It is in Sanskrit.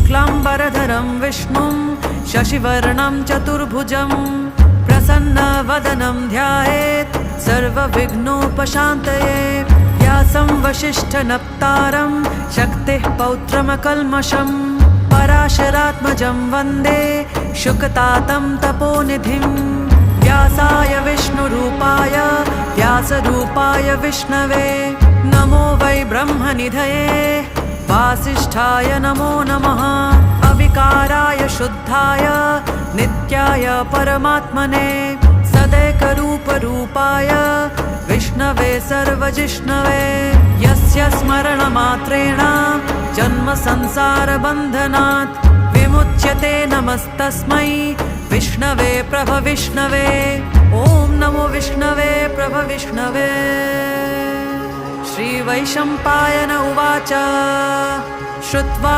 शुक्लाम्बरधरं विष्णुं शशिवर्णं चतुर्भुजं प्रसन्नवदनं ध्यायेत् सर्वविघ्नोपशान्तये। व्यासं वसिष्ठनप्तारं शक्तिः पौत्रमकल्मषं पराशरात्मजं वन्दे शुकतातं तपोनिधिं। व्यासाय विष्णुरूपाय व्यासरूपाय विष्णवे नमो वै ब्रह्मनिधये वासिष्ठाय नमो नमः। अविकाराय शुद्धाय नित्याय परमात्मने सदैकरूपरूपाय विष्णवे सर्वजिष्णवे। यस्य स्मरणमात्रेण जन्मसंसारबन्धनात् विमुच्यते नमस्तस्मै विष्णवे प्रभविष्णवे। ॐ नमो विष्णवे प्रभविष्णवे। श्रीवैशम्पायन उवाच श्रुत्वा